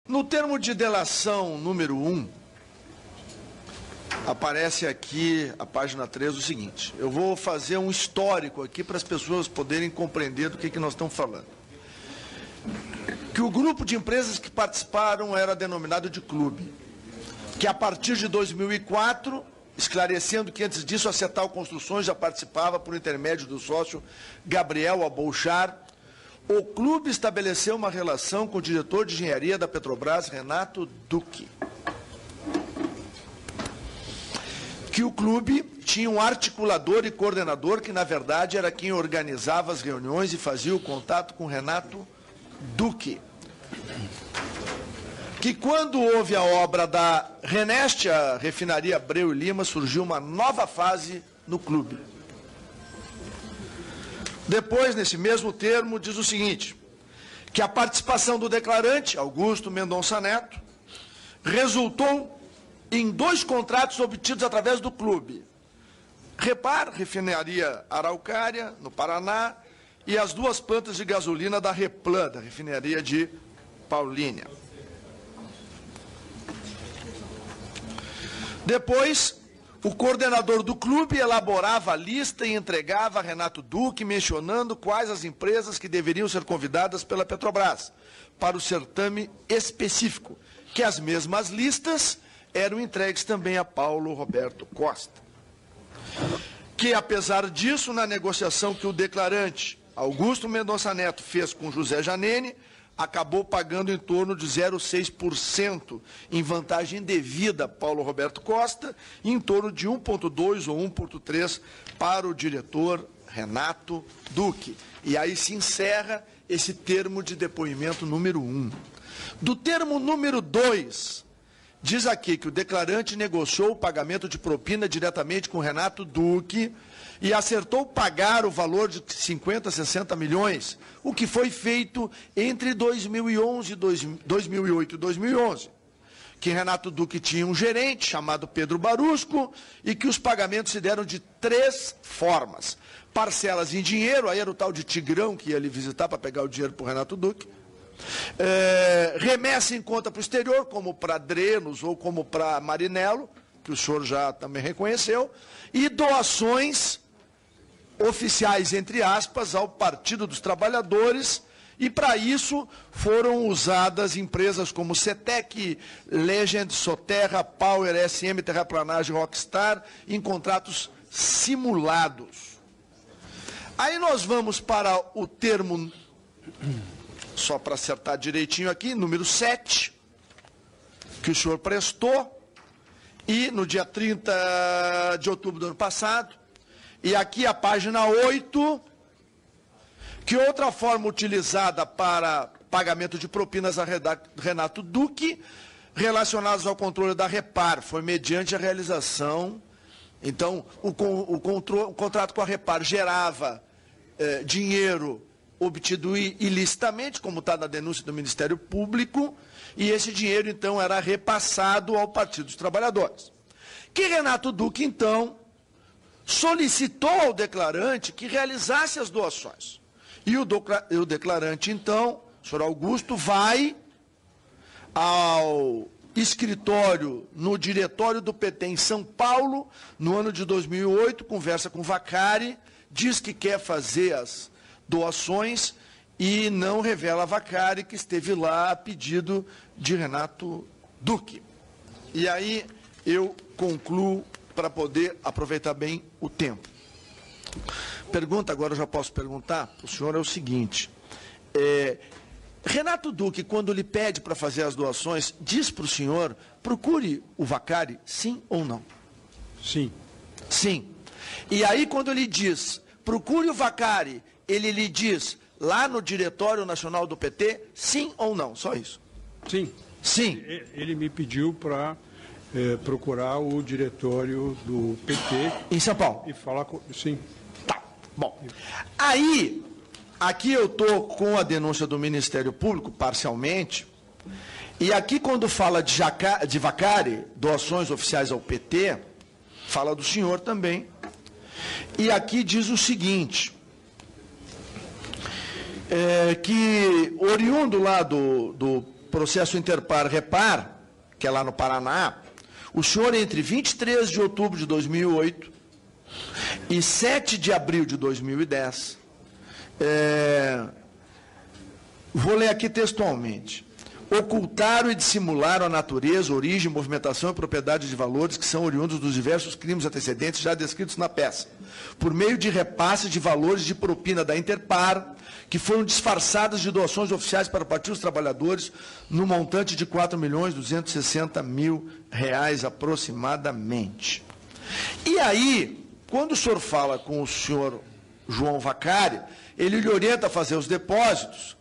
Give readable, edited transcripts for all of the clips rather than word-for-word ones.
No termo de delação número 1, aparece aqui, a página 3, o seguinte. Eu vou fazer um histórico aqui para as pessoas poderem compreender do que nós estamos falando. Que o grupo de empresas que participaram era denominado de clube. Que a partir de 2004, esclarecendo que antes disso a Cetal Construções já participava por intermédio do sócio Gabriel Abolchar, o clube estabeleceu uma relação com o diretor de engenharia da Petrobras, Renato Duque. Que o clube tinha um articulador e coordenador que, na verdade, era quem organizava as reuniões e fazia o contato com Renato Duque. Que quando houve a obra da Reneste, a refinaria Abreu e Lima, surgiu uma nova fase no clube. Depois, nesse mesmo termo, diz o seguinte, que a participação do declarante, Augusto Mendonça Neto, resultou em 2 contratos obtidos através do clube. Repar, refinaria Araucária, no Paraná, e as 2 plantas de gasolina da Replan, da refinaria de Paulínia. Depois, o coordenador do clube elaborava a lista e entregava a Renato Duque, mencionando quais as empresas que deveriam ser convidadas pela Petrobras para o certame específico, que as mesmas listas eram entregues também a Paulo Roberto Costa. Que, apesar disso, na negociação que o declarante Augusto Mendonça Neto fez com José Janene, acabou pagando em torno de 0,6% em vantagem devida a Paulo Roberto Costa e em torno de 1,2 ou 1,3 para o diretor Renato Duque. E aí se encerra esse termo de depoimento número 1. Do termo número 2, diz aqui que o declarante negociou o pagamento de propina diretamente com Renato Duque e acertou pagar o valor de 50, 60 milhões, o que foi feito entre 2008 e 2011. Que Renato Duque tinha um gerente chamado Pedro Barusco e que os pagamentos se deram de 3 formas. Parcelas em dinheiro, aí era o tal de Tigrão que ia ali visitar para pegar o dinheiro para o Renato Duque. Remessa em conta para o exterior, como para Drenos ou como para Marinello, que o senhor já também reconheceu, e doações oficiais, entre aspas, ao Partido dos Trabalhadores, e para isso foram usadas empresas como Cetec, Legend, Soterra, Power, SM, Terraplanagem, Rockstar, em contratos simulados. Aí nós vamos para o termo, só para acertar direitinho aqui, número 7, que o senhor prestou, e no dia 30 de outubro do ano passado, e aqui a página 8, que outra forma utilizada para pagamento de propinas a Renato Duque, relacionados ao controle da Repar, foi mediante a realização. Então, o contrato com a Repar gerava dinheiro obtido ilicitamente, como está na denúncia do Ministério Público, e esse dinheiro, então, era repassado ao Partido dos Trabalhadores. Que Renato Duque, então, solicitou ao declarante que realizasse as doações. E o declarante, então, o senhor Augusto, vai ao escritório, no diretório do PT em São Paulo, no ano de 2008, conversa com o Vacari, diz que quer fazer as doações e não revela a Vacari que esteve lá a pedido de Renato Duque. E aí eu concluo para poder aproveitar bem o tempo. Pergunta, agora eu já posso perguntar para o senhor, é o seguinte. Renato Duque, quando lhe pede para fazer as doações, diz para o senhor, procure o Vacari, sim ou não? Sim. Sim. E aí, quando ele diz, procure o Vacari, ele lhe diz, lá no Diretório Nacional do PT, sim ou não? Só isso. Sim. Sim. Ele me pediu para procurar o diretório do PT. Em São Paulo? E falar com... Sim. Tá. Bom. Aí, aqui eu estou com a denúncia do Ministério Público, parcialmente, e aqui quando fala de Vacari, doações oficiais ao PT, fala do senhor também. E aqui diz o seguinte, que oriundo lá do processo Interpar-Repar, que é lá no Paraná, o senhor, entre 23 de outubro de 2008 e 7 de abril de 2010, vou ler aqui textualmente: ocultaram e dissimularam a natureza, origem, movimentação e propriedade de valores que são oriundos dos diversos crimes antecedentes já descritos na peça, por meio de repasses de valores de propina da Interpar, que foram disfarçadas de doações oficiais para o Partido dos Trabalhadores, no montante de R$ 4.260.000 aproximadamente. E aí, quando o senhor fala com o senhor João Vaccari, ele lhe orienta a fazer os depósitos,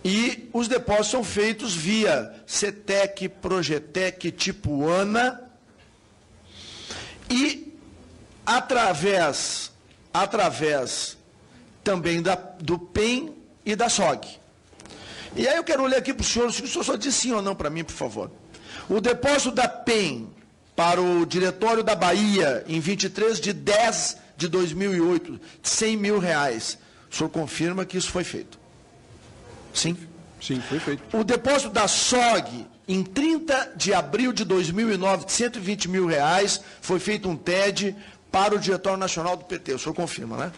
e os depósitos são feitos via CETEC, Progetec, tipo ANA, e através também do PEN e da SOG. E aí eu quero ler aqui para o senhor só diz sim ou não para mim, por favor. O depósito da PEN para o Diretório da Bahia, em 23 de 10 de 2008, de R$100.000. O senhor confirma que isso foi feito? Sim? Sim, foi feito. O depósito da SOG, em 30 de abril de 2009, de R$120.000, foi feito um TED para o Diretório Nacional do PT. O senhor confirma, né?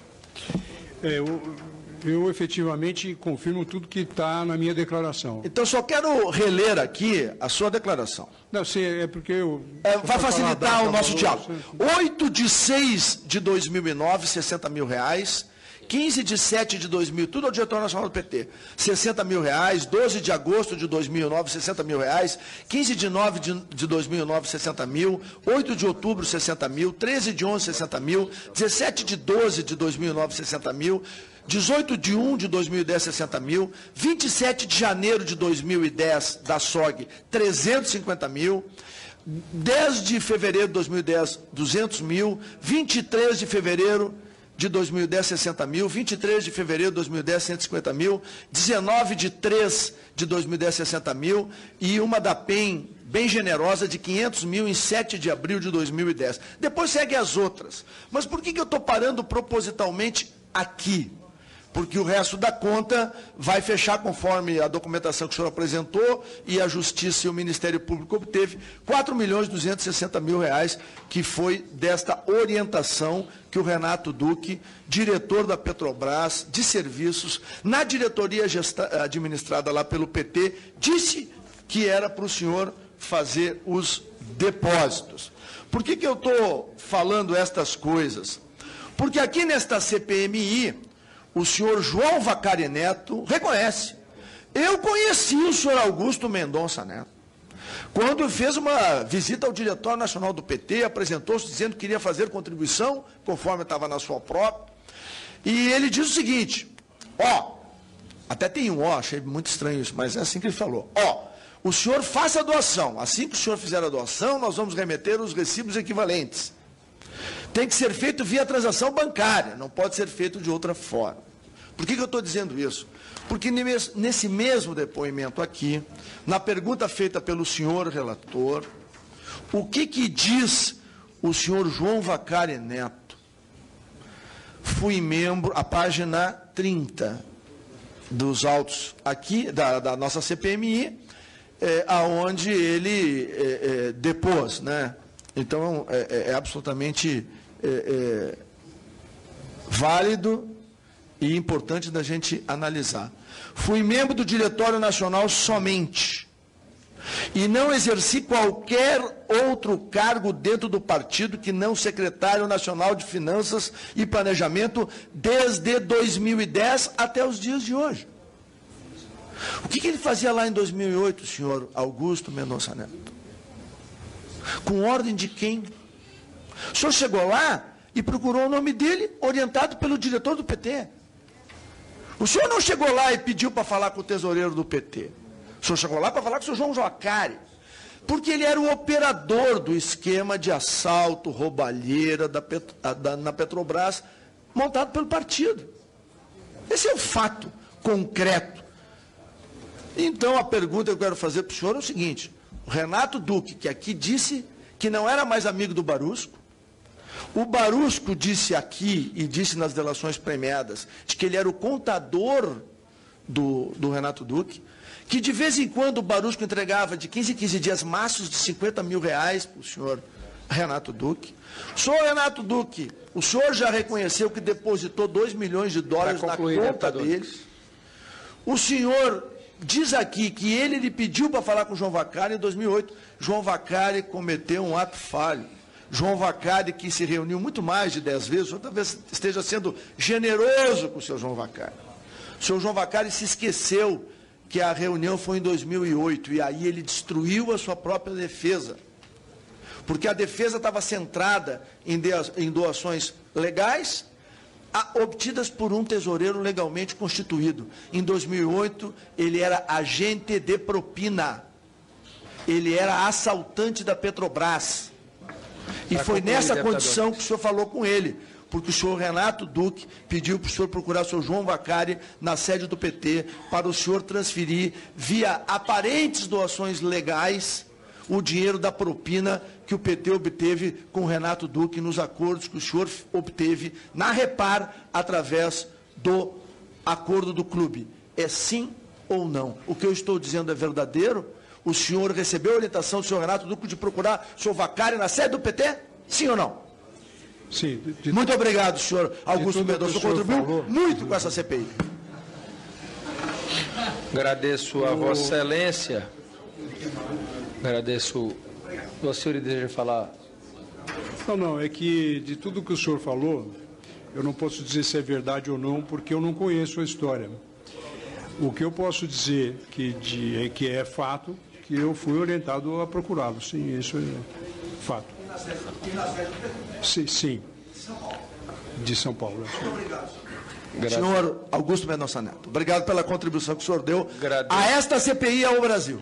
Eu efetivamente confirmo tudo que está na minha declaração. Então, só quero reler aqui a sua declaração. Não, é porque eu... vai facilitar o nosso diálogo. 8 de 6 de 2009, R$60.000. 15 de 7 de 2000, tudo ao Diretório Nacional do PT, R$60.000. 12 de agosto de 2009, R$60.000. 15 de 9 de 2009, R$60.000. 8 de outubro, R$60.000. 13 de 11, R$60.000. 17 de 12 de 2009, R$60.000. 18 de 1 de 2010, R$60.000. 27 de janeiro de 2010, da SOG, R$350.000. 10 de fevereiro de 2010, R$200.000. 23 de fevereiro de 2010, R$60.000, 23 de fevereiro de 2010, R$150.000, 19 de 3 de 2010, R$60.000, e uma da PEN, bem generosa, de R$500.000 em 7 de abril de 2010. Depois segue as outras. Mas por que eu estou parando propositalmente aqui? Porque o resto da conta vai fechar conforme a documentação que o senhor apresentou e a Justiça e o Ministério Público obteve, R$4.260.000, que foi desta orientação que o Renato Duque, diretor da Petrobras de serviços, na diretoria administrada lá pelo PT, disse que era para o senhor fazer os depósitos. Por que eu estou falando estas coisas? Porque aqui nesta CPMI, o senhor João Vaccari Neto reconhece. Eu conheci o senhor Augusto Mendonça Neto, quando fez uma visita ao Diretório Nacional do PT, apresentou-se dizendo que queria fazer contribuição, conforme estava na sua própria, e ele diz o seguinte, até tem um achei muito estranho isso, mas é assim que ele falou, o senhor faça a doação, assim que o senhor fizer a doação, nós vamos remeter os recibos equivalentes. Tem que ser feito via transação bancária, não pode ser feito de outra forma. Por que eu estou dizendo isso? Porque nesse mesmo depoimento aqui, na pergunta feita pelo senhor relator, o que diz o senhor João Vaccari Neto? Fui membro, a página 30 dos autos aqui, da nossa CPMI, aonde ele depôs, né? Então, é absolutamente válido e importante da gente analisar. Fui membro do Diretório Nacional somente e não exerci qualquer outro cargo dentro do partido que não secretário nacional de Finanças e Planejamento desde 2010 até os dias de hoje. O que ele fazia lá em 2008, senhor Augusto Mendonça Neto? Com ordem de quem? O senhor chegou lá e procurou o nome dele, orientado pelo diretor do PT. O senhor não chegou lá e pediu para falar com o tesoureiro do PT. O senhor chegou lá para falar com o senhor João Vaccari, porque ele era o operador do esquema de assalto, roubalheira na Petrobras, montado pelo partido. Esse é o fato concreto. Então, a pergunta que eu quero fazer para o senhor é o seguinte: o Renato Duque, que aqui disse que não era mais amigo do Barusco, o Barusco disse aqui e disse nas delações premiadas de que ele era o contador do Renato Duque, que de vez em quando o Barusco entregava de 15 em 15 dias maços de 50 mil reais para o senhor Renato Duque. O senhor Renato Duque, o senhor já reconheceu que depositou 2 milhões de dólares na conta dele. O senhor diz aqui que ele lhe pediu para falar com o João Vacari em 2008. João Vacari cometeu um ato falho. João Vacari, que se reuniu muito mais de 10 vezes, o senhor talvez esteja sendo generoso com o senhor João Vacari. O senhor João Vacari se esqueceu que a reunião foi em 2008, e aí ele destruiu a sua própria defesa. Porque a defesa estava centrada em doações legais, obtidas por um tesoureiro legalmente constituído. Em 2008, ele era agente de propina. Ele era assaltante da Petrobras. E foi nessa condição que o senhor falou com ele, porque o senhor Renato Duque pediu para o senhor procurar o senhor João Vacari na sede do PT, para o senhor transferir, via aparentes doações legais, o dinheiro da propina que o PT obteve com o Renato Duque nos acordos que o senhor obteve na Repar, através do acordo do clube. É sim ou não? O que eu estou dizendo é verdadeiro? O senhor recebeu a orientação do senhor Renato Duque de procurar o senhor Vacari na sede do PT? Sim ou não? Sim. Muito obrigado, senhor Augusto Mendonça. O senhor contribuiu muito com essa CPI. Agradeço a Vossa Excelência. Agradeço. O senhor deseja falar? Não, é que de tudo que o senhor falou, eu não posso dizer se é verdade ou não, porque eu não conheço a história. O que eu posso dizer que é fato, que eu fui orientado a procurá-lo. Sim, isso é fato. Sim. De São Paulo. Muito obrigado. Senhor Augusto Mendonça Neto, obrigado pela contribuição que o senhor deu a esta CPI ao Brasil.